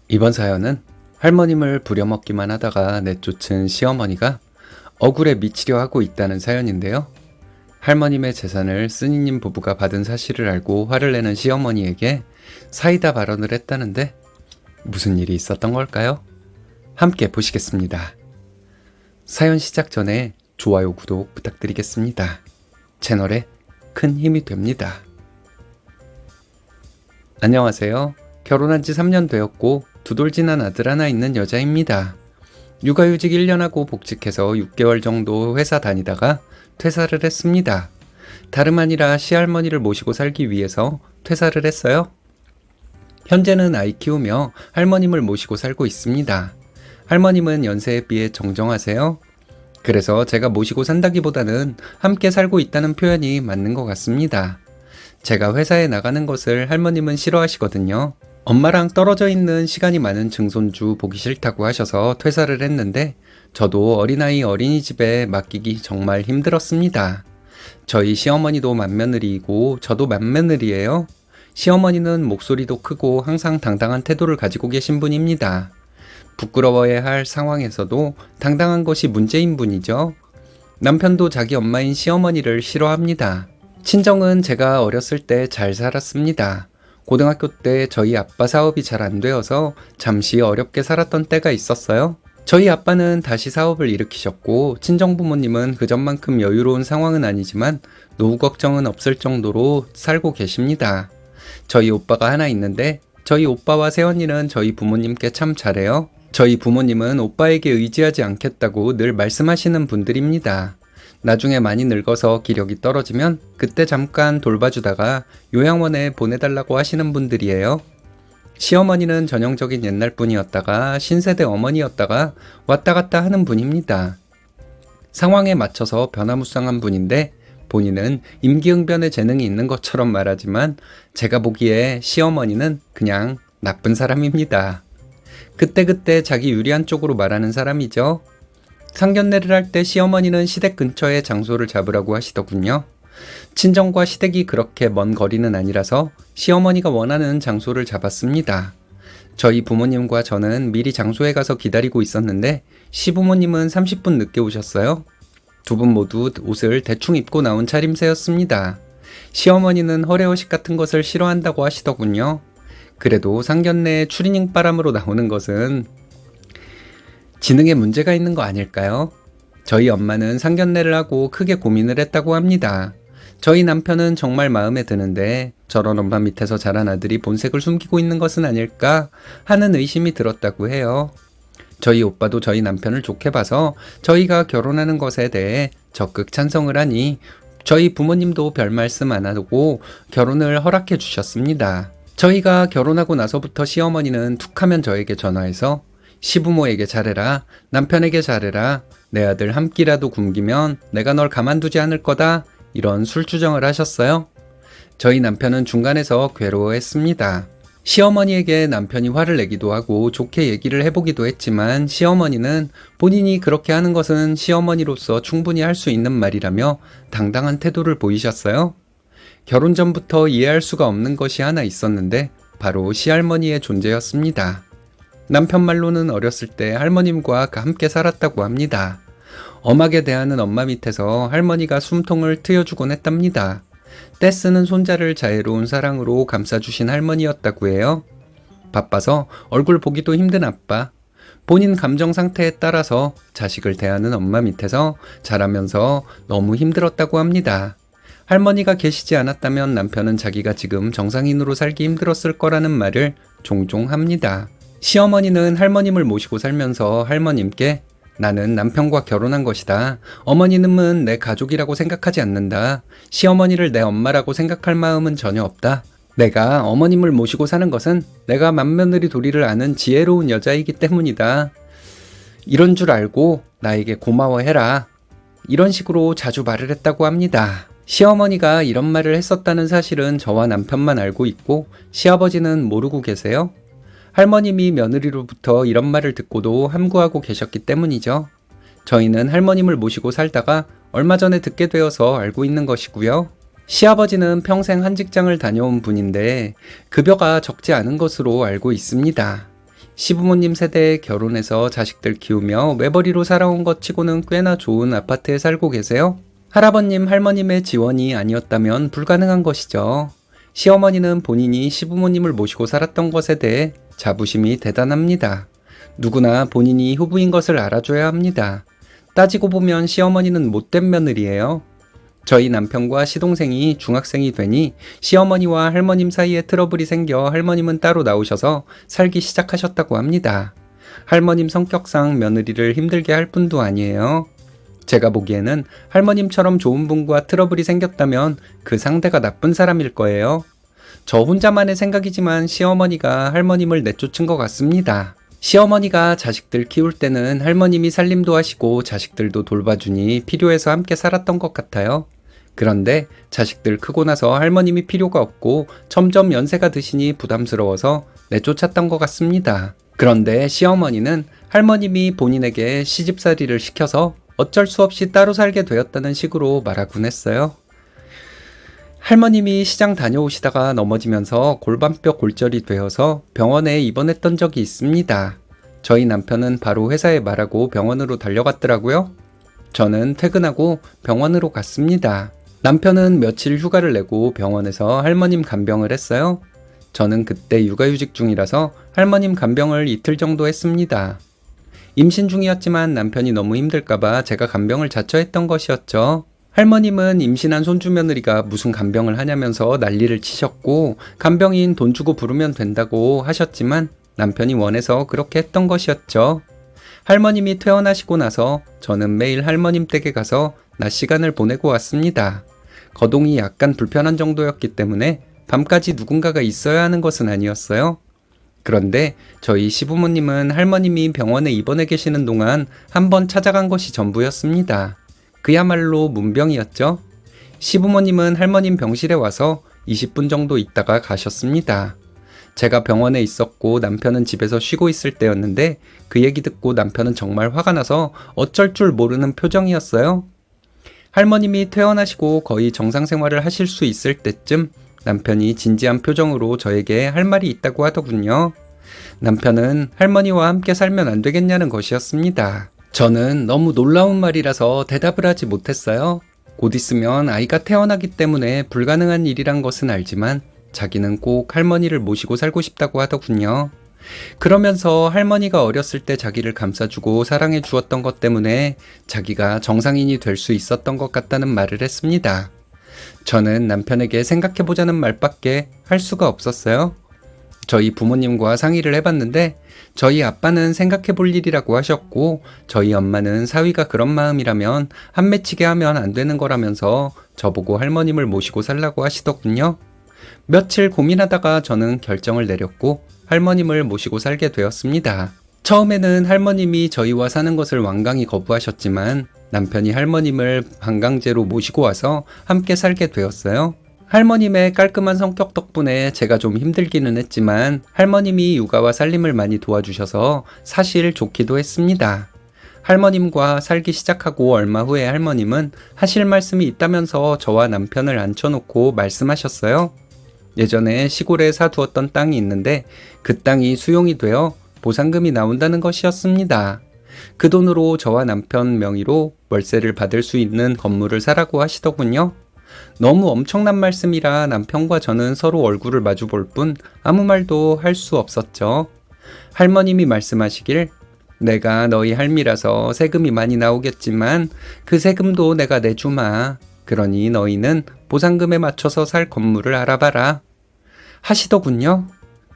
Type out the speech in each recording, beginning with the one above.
이번 사연은 할머님을 부려먹기만 하다가 내쫓은 시어머니가 억울에 미치려 하고 있다는 사연인데요. 할머님의 재산을 쓰니님 부부가 받은 사실을 알고 화를 내는 시어머니에게 사이다 발언을 했다는데 무슨 일이 있었던 걸까요? 함께 보시겠습니다. 사연 시작 전에 좋아요, 구독 부탁드리겠습니다. 채널에 큰 힘이 됩니다. 안녕하세요. 결혼한 지 3년 되었고 두 돌 지난 아들 하나 있는 여자입니다. 육아휴직 1년하고 복직해서 6개월 정도 회사 다니다가 퇴사를 했습니다. 다름 아니라 시할머니를 모시고 살기 위해서 퇴사를 했어요. 현재는 아이 키우며 할머님을 모시고 살고 있습니다. 할머님은 연세에 비해 정정하세요. 그래서 제가 모시고 산다기보다는 함께 살고 있다는 표현이 맞는 것 같습니다. 제가 회사에 나가는 것을 할머님은 싫어하시거든요. 엄마랑 떨어져 있는 시간이 많은 증손주 보기 싫다고 하셔서 퇴사를 했는데 저도 어린아이 어린이집에 맡기기 정말 힘들었습니다. 저희 시어머니도 맏며느리이고 저도 맏며느리예요. 시어머니는 목소리도 크고 항상 당당한 태도를 가지고 계신 분입니다. 부끄러워야 할 상황에서도 당당한 것이 문제인 분이죠. 남편도 자기 엄마인 시어머니를 싫어합니다. 친정은 제가 어렸을 때 잘 살았습니다. 고등학교 때 저희 아빠 사업이 잘 안 되어서 잠시 어렵게 살았던 때가 있었어요. 저희 아빠는 다시 사업을 일으키셨고 친정 부모님은 그전만큼 여유로운 상황은 아니지만 노후 걱정은 없을 정도로 살고 계십니다. 저희 오빠가 하나 있는데 저희 오빠와 새언니는 저희 부모님께 참 잘해요. 저희 부모님은 오빠에게 의지하지 않겠다고 늘 말씀하시는 분들입니다. 나중에 많이 늙어서 기력이 떨어지면 그때 잠깐 돌봐주다가 요양원에 보내달라고 하시는 분들이에요. 시어머니는 전형적인 옛날 분이었다가 신세대 어머니였다가 왔다 갔다 하는 분입니다. 상황에 맞춰서 변화무쌍한 분인데 본인은 임기응변의 재능이 있는 것처럼 말하지만 제가 보기에 시어머니는 그냥 나쁜 사람입니다. 그때그때 자기 유리한 쪽으로 말하는 사람이죠. 상견례를 할 때 시어머니는 시댁 근처에 장소를 잡으라고 하시더군요. 친정과 시댁이 그렇게 먼 거리는 아니라서 시어머니가 원하는 장소를 잡았습니다. 저희 부모님과 저는 미리 장소에 가서 기다리고 있었는데 시부모님은 30분 늦게 오셨어요. 두 분 모두 옷을 대충 입고 나온 차림새였습니다. 시어머니는 허례허식 같은 것을 싫어한다고 하시더군요. 그래도 상견례에 추리닝 바람으로 나오는 것은 지능에 문제가 있는 거 아닐까요? 저희 엄마는 상견례를 하고 크게 고민을 했다고 합니다. 저희 남편은 정말 마음에 드는데 저런 엄마 밑에서 자란 아들이 본색을 숨기고 있는 것은 아닐까 하는 의심이 들었다고 해요. 저희 오빠도 저희 남편을 좋게 봐서 저희가 결혼하는 것에 대해 적극 찬성을 하니 저희 부모님도 별 말씀 안 하고 결혼을 허락해 주셨습니다. 저희가 결혼하고 나서부터 시어머니는 툭하면 저에게 전화해서 시부모에게 잘해라, 남편에게 잘해라, 내 아들 한 끼라도 굶기면 내가 널 가만두지 않을 거다, 이런 술주정을 하셨어요. 저희 남편은 중간에서 괴로워했습니다. 시어머니에게 남편이 화를 내기도 하고 좋게 얘기를 해보기도 했지만 시어머니는 본인이 그렇게 하는 것은 시어머니로서 충분히 할 수 있는 말이라며 당당한 태도를 보이셨어요. 결혼 전부터 이해할 수가 없는 것이 하나 있었는데 바로 시할머니의 존재였습니다. 남편 말로는 어렸을 때 할머님과 함께 살았다고 합니다. 엄하게 대하는 엄마 밑에서 할머니가 숨통을 트여주곤 했답니다. 떼쓰는 손자를 자애로운 사랑으로 감싸주신 할머니였다고 해요. 바빠서 얼굴 보기도 힘든 아빠, 본인 감정 상태에 따라서 자식을 대하는 엄마 밑에서 자라면서 너무 힘들었다고 합니다. 할머니가 계시지 않았다면 남편은 자기가 지금 정상인으로 살기 힘들었을 거라는 말을 종종 합니다. 시어머니는 할머님을 모시고 살면서 할머님께 나는 남편과 결혼한 것이다. 어머니는 내 가족이라고 생각하지 않는다. 시어머니를 내 엄마라고 생각할 마음은 전혀 없다. 내가 어머님을 모시고 사는 것은 내가 맏며느리 도리를 아는 지혜로운 여자이기 때문이다. 이런 줄 알고 나에게 고마워해라. 이런 식으로 자주 말을 했다고 합니다. 시어머니가 이런 말을 했었다는 사실은 저와 남편만 알고 있고 시아버지는 모르고 계세요. 할머님이 며느리로부터 이런 말을 듣고도 함구하고 계셨기 때문이죠. 저희는 할머님을 모시고 살다가 얼마 전에 듣게 되어서 알고 있는 것이고요. 시아버지는 평생 한 직장을 다녀온 분인데 급여가 적지 않은 것으로 알고 있습니다. 시부모님 세대에 결혼해서 자식들 키우며 외벌이로 살아온 것 치고는 꽤나 좋은 아파트에 살고 계세요? 할아버님, 할머님의 지원이 아니었다면 불가능한 것이죠. 시어머니는 본인이 시부모님을 모시고 살았던 것에 대해 자부심이 대단합니다. 누구나 본인이 후부인 것을 알아줘야 합니다. 따지고 보면 시어머니는 못된 며느리예요. 저희 남편과 시동생이 중학생이 되니 시어머니와 할머님 사이에 트러블이 생겨 할머님은 따로 나오셔서 살기 시작하셨다고 합니다. 할머님 성격상 며느리를 힘들게 할 뿐도 아니에요. 제가 보기에는 할머님처럼 좋은 분과 트러블이 생겼다면 그 상대가 나쁜 사람일 거예요. 저 혼자만의 생각이지만 시어머니가 할머님을 내쫓은 것 같습니다. 시어머니가 자식들 키울 때는 할머님이 살림도 하시고 자식들도 돌봐주니 필요해서 함께 살았던 것 같아요. 그런데 자식들 크고 나서 할머님이 필요가 없고 점점 연세가 드시니 부담스러워서 내쫓았던 것 같습니다. 그런데 시어머니는 할머님이 본인에게 시집살이를 시켜서 어쩔 수 없이 따로 살게 되었다는 식으로 말하곤 했어요. 할머님이 시장 다녀오시다가 넘어지면서 골반뼈 골절이 되어서 병원에 입원했던 적이 있습니다. 저희 남편은 바로 회사에 말하고 병원으로 달려갔더라고요. 저는 퇴근하고 병원으로 갔습니다. 남편은 며칠 휴가를 내고 병원에서 할머님 간병을 했어요. 저는 그때 육아휴직 중이라서 할머님 간병을 이틀 정도 했습니다. 임신 중이었지만 남편이 너무 힘들까봐 제가 간병을 자처했던 것이었죠. 할머님은 임신한 손주 며느리가 무슨 간병을 하냐면서 난리를 치셨고 간병인 돈 주고 부르면 된다고 하셨지만 남편이 원해서 그렇게 했던 것이었죠. 할머님이 퇴원하시고 나서 저는 매일 할머님 댁에 가서 낮 시간을 보내고 왔습니다. 거동이 약간 불편한 정도였기 때문에 밤까지 누군가가 있어야 하는 것은 아니었어요. 그런데 저희 시부모님은 할머님이 병원에 입원해 계시는 동안 한번 찾아간 것이 전부였습니다. 그야말로 문병이었죠. 시부모님은 할머님 병실에 와서 20분 정도 있다가 가셨습니다. 제가 병원에 있었고 남편은 집에서 쉬고 있을 때였는데 그 얘기 듣고 남편은 정말 화가 나서 어쩔 줄 모르는 표정이었어요. 할머님이 퇴원하시고 거의 정상 생활을 하실 수 있을 때쯤 남편이 진지한 표정으로 저에게 할 말이 있다고 하더군요. 남편은 할머니와 함께 살면 안 되겠냐는 것이었습니다. 저는 너무 놀라운 말이라서 대답을 하지 못했어요. 곧 있으면 아이가 태어나기 때문에 불가능한 일이란 것은 알지만 자기는 꼭 할머니를 모시고 살고 싶다고 하더군요. 그러면서 할머니가 어렸을 때 자기를 감싸주고 사랑해 주었던 것 때문에 자기가 정상인이 될 수 있었던 것 같다는 말을 했습니다. 저는 남편에게 생각해보자는 말밖에 할 수가 없었어요. 저희 부모님과 상의를 해봤는데 저희 아빠는 생각해볼 일이라고 하셨고 저희 엄마는 사위가 그런 마음이라면 한 맺히게 하면 안 되는 거라면서 저보고 할머님을 모시고 살라고 하시더군요. 며칠 고민하다가 저는 결정을 내렸고 할머님을 모시고 살게 되었습니다. 처음에는 할머님이 저희와 사는 것을 완강히 거부하셨지만 남편이 할머님을 반강제로 모시고 와서 함께 살게 되었어요. 할머님의 깔끔한 성격 덕분에 제가 좀 힘들기는 했지만 할머님이 육아와 살림을 많이 도와주셔서 사실 좋기도 했습니다. 할머님과 살기 시작하고 얼마 후에 할머님은 하실 말씀이 있다면서 저와 남편을 앉혀놓고 말씀하셨어요. 예전에 시골에 사두었던 땅이 있는데 그 땅이 수용이 되어 보상금이 나온다는 것이었습니다. 그 돈으로 저와 남편 명의로 월세를 받을 수 있는 건물을 사라고 하시더군요. 너무 엄청난 말씀이라 남편과 저는 서로 얼굴을 마주 볼 뿐 아무 말도 할 수 없었죠. 할머님이 말씀하시길 내가 너희 할미라서 세금이 많이 나오겠지만 그 세금도 내가 내주마. 그러니 너희는 보상금에 맞춰서 살 건물을 알아봐라. 하시더군요.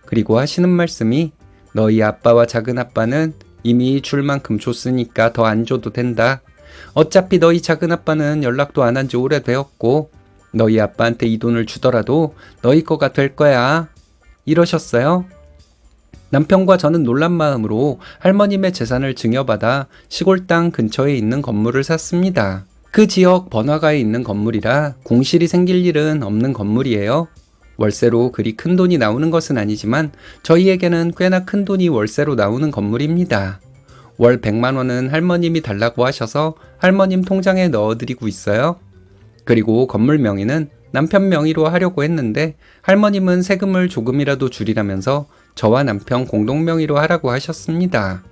그리고 하시는 말씀이 너희 아빠와 작은아빠는 이미 줄 만큼 줬으니까 더 안 줘도 된다. 어차피 너희 작은아빠는 연락도 안 한 지 오래되었고 너희 아빠한테 이 돈을 주더라도 너희 거가 될 거야. 이러셨어요. 남편과 저는 놀란 마음으로 할머님의 재산을 증여받아 시골 땅 근처에 있는 건물을 샀습니다. 그 지역 번화가에 있는 건물이라 공실이 생길 일은 없는 건물이에요. 월세로 그리 큰 돈이 나오는 것은 아니지만 저희에게는 꽤나 큰 돈이 월세로 나오는 건물입니다. 월 100만 원은 할머님이 달라고 하셔서 할머님 통장에 넣어드리고 있어요. 그리고 건물 명의는 남편 명의로 하려고 했는데 할머님은 세금을 조금이라도 줄이라면서 저와 남편 공동명의로 하라고 하셨습니다.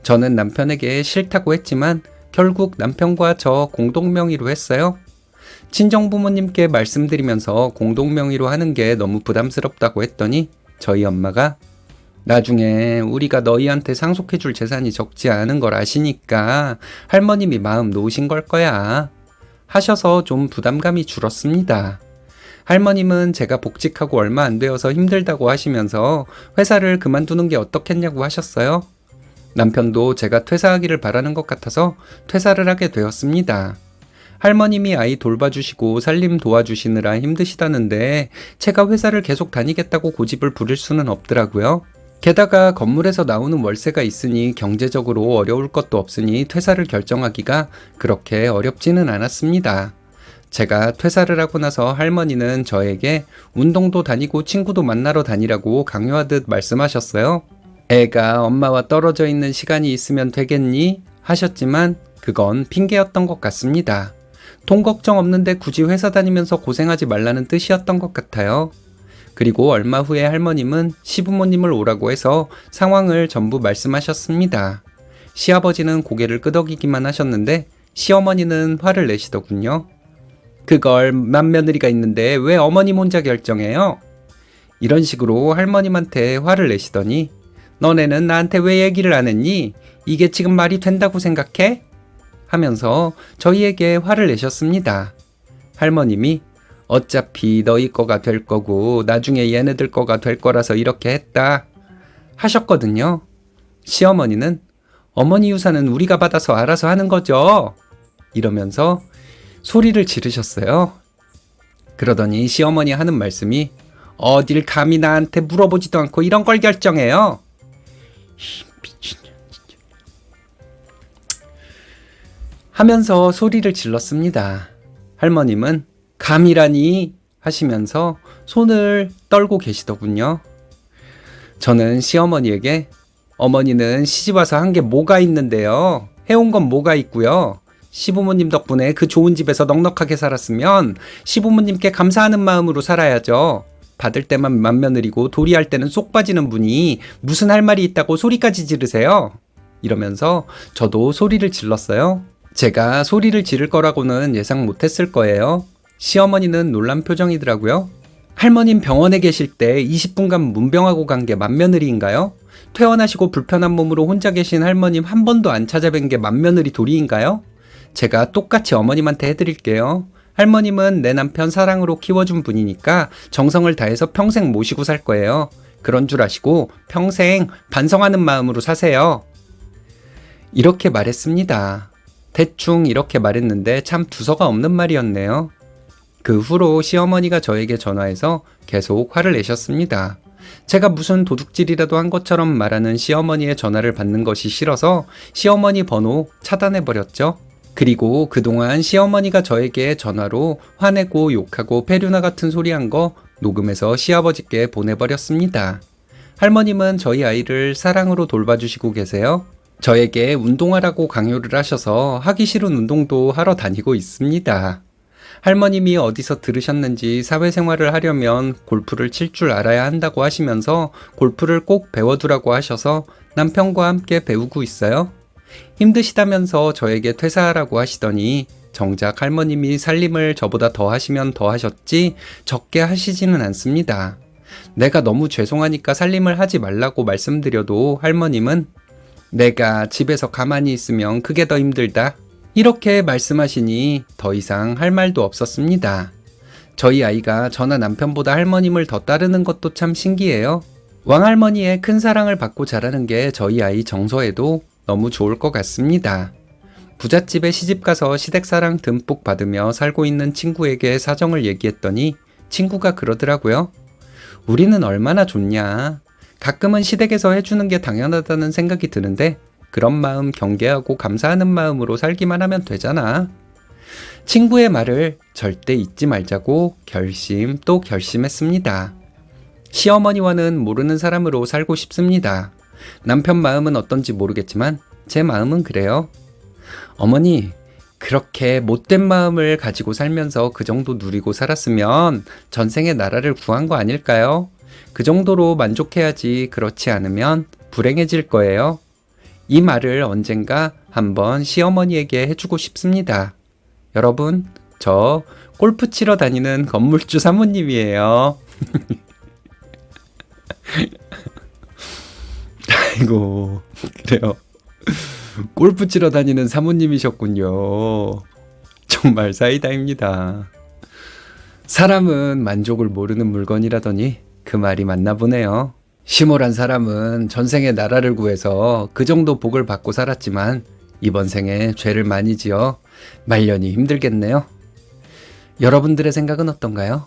저는 남편에게 싫다고 했지만 결국 남편과 저 공동명의로 했어요. 친정부모님께 말씀드리면서 공동명의로 하는 게 너무 부담스럽다고 했더니 저희 엄마가 나중에 우리가 너희한테 상속해줄 재산이 적지 않은 걸 아시니까 할머님이 마음 놓으신 걸 거야 하셔서 좀 부담감이 줄었습니다. 할머님은 제가 복직하고 얼마 안 되어서 힘들다고 하시면서 회사를 그만두는 게 어떻겠냐고 하셨어요. 남편도 제가 퇴사하기를 바라는 것 같아서 퇴사를 하게 되었습니다. 할머님이 아이 돌봐주시고 살림 도와주시느라 힘드시다는데 제가 회사를 계속 다니겠다고 고집을 부릴 수는 없더라고요. 게다가 건물에서 나오는 월세가 있으니 경제적으로 어려울 것도 없으니 퇴사를 결정하기가 그렇게 어렵지는 않았습니다. 제가 퇴사를 하고 나서 할머니는 저에게 운동도 다니고 친구도 만나러 다니라고 강요하듯 말씀하셨어요. 애가 엄마와 떨어져 있는 시간이 있으면 되겠니? 하셨지만 그건 핑계였던 것 같습니다. 돈 걱정 없는데 굳이 회사 다니면서 고생하지 말라는 뜻이었던 것 같아요. 그리고 얼마 후에 할머님은 시부모님을 오라고 해서 상황을 전부 말씀하셨습니다. 시아버지는 고개를 끄덕이기만 하셨는데 시어머니는 화를 내시더군요. 그걸 맏며느리가 있는데 왜 어머님 혼자 결정해요? 이런 식으로 할머님한테 화를 내시더니 너네는 나한테 왜 얘기를 안 했니? 이게 지금 말이 된다고 생각해? 하면서 저희에게 화를 내셨습니다. 할머님이 어차피 너희 거가 될 거고 나중에 얘네들 거가 될 거라서 이렇게 했다 하셨거든요. 시어머니는 어머니 유산은 우리가 받아서 알아서 하는 거죠. 이러면서 소리를 지르셨어요. 그러더니 시어머니 하는 말씀이 어딜 감히 나한테 물어보지도 않고 이런 걸 결정해요. 미친년 진짜. 하면서 소리를 질렀습니다. 할머님은 감이라니 하시면서 손을 떨고 계시더군요. 저는 시어머니에게 어머니는 시집와서 한 게 뭐가 있는데요. 해온 건 뭐가 있고요. 시부모님 덕분에 그 좋은 집에서 넉넉하게 살았으면 시부모님께 감사하는 마음으로 살아야죠. 받을 때만 맏며느리고 도리할 때는 쏙 빠지는 분이 무슨 할 말이 있다고 소리까지 지르세요. 이러면서 저도 소리를 질렀어요. 제가 소리를 지를 거라고는 예상 못했을 거예요. 시어머니는 놀란 표정이더라고요. 할머님 병원에 계실 때 20분간 문병하고 간 게 맏며느리인가요? 퇴원하시고 불편한 몸으로 혼자 계신 할머님 한 번도 안 찾아뵌 게 맏며느리 도리인가요? 제가 똑같이 어머님한테 해드릴게요. 할머님은 내 남편 사랑으로 키워준 분이니까 정성을 다해서 평생 모시고 살 거예요. 그런 줄 아시고 평생 반성하는 마음으로 사세요. 이렇게 말했습니다. 대충 이렇게 말했는데 참 두서가 없는 말이었네요. 그 후로 시어머니가 저에게 전화해서 계속 화를 내셨습니다. 제가 무슨 도둑질이라도 한 것처럼 말하는 시어머니의 전화를 받는 것이 싫어서 시어머니 번호 차단해버렸죠. 그리고 그동안 시어머니가 저에게 전화로 화내고 욕하고 페류나 같은 소리 한 거 녹음해서 시아버지께 보내버렸습니다. 할머님은 저희 아이를 사랑으로 돌봐주시고 계세요. 저에게 운동하라고 강요를 하셔서 하기 싫은 운동도 하러 다니고 있습니다. 할머님이 어디서 들으셨는지 사회생활을 하려면 골프를 칠 줄 알아야 한다고 하시면서 골프를 꼭 배워두라고 하셔서 남편과 함께 배우고 있어요. 힘드시다면서 저에게 퇴사하라고 하시더니 정작 할머님이 살림을 저보다 더 하시면 더 하셨지 적게 하시지는 않습니다. 내가 너무 죄송하니까 살림을 하지 말라고 말씀드려도 할머님은 내가 집에서 가만히 있으면 그게 더 힘들다. 이렇게 말씀하시니 더 이상 할 말도 없었습니다. 저희 아이가 저나 남편보다 할머님을 더 따르는 것도 참 신기해요. 왕할머니의 큰 사랑을 받고 자라는 게 저희 아이 정서에도 너무 좋을 것 같습니다. 부잣집에 시집가서 시댁사랑 듬뿍 받으며 살고 있는 친구에게 사정을 얘기했더니 친구가 그러더라고요. 우리는 얼마나 좋냐. 가끔은 시댁에서 해주는 게 당연하다는 생각이 드는데 그런 마음 경계하고 감사하는 마음으로 살기만 하면 되잖아. 친구의 말을 절대 잊지 말자고 결심 또 결심했습니다. 시어머니와는 모르는 사람으로 살고 싶습니다. 남편 마음은 어떤지 모르겠지만 제 마음은 그래요. 어머니, 그렇게 못된 마음을 가지고 살면서 그 정도 누리고 살았으면 전생에 나라를 구한 거 아닐까요? 그 정도로 만족해야지 그렇지 않으면 불행해질 거예요. 이 말을 언젠가 한번 시어머니에게 해주고 싶습니다. 여러분, 저 골프 치러 다니는 건물주 사모님이에요. 아이고, 그래요. 골프 치러 다니는 사모님이셨군요. 정말 사이다입니다. 사람은 만족을 모르는 물건이라더니 그 말이 맞나 보네요. 시몰한 사람은 전생에 나라를 구해서 그 정도 복을 받고 살았지만 이번 생에 죄를 많이 지어 말년이 힘들겠네요. 여러분들의 생각은 어떤가요?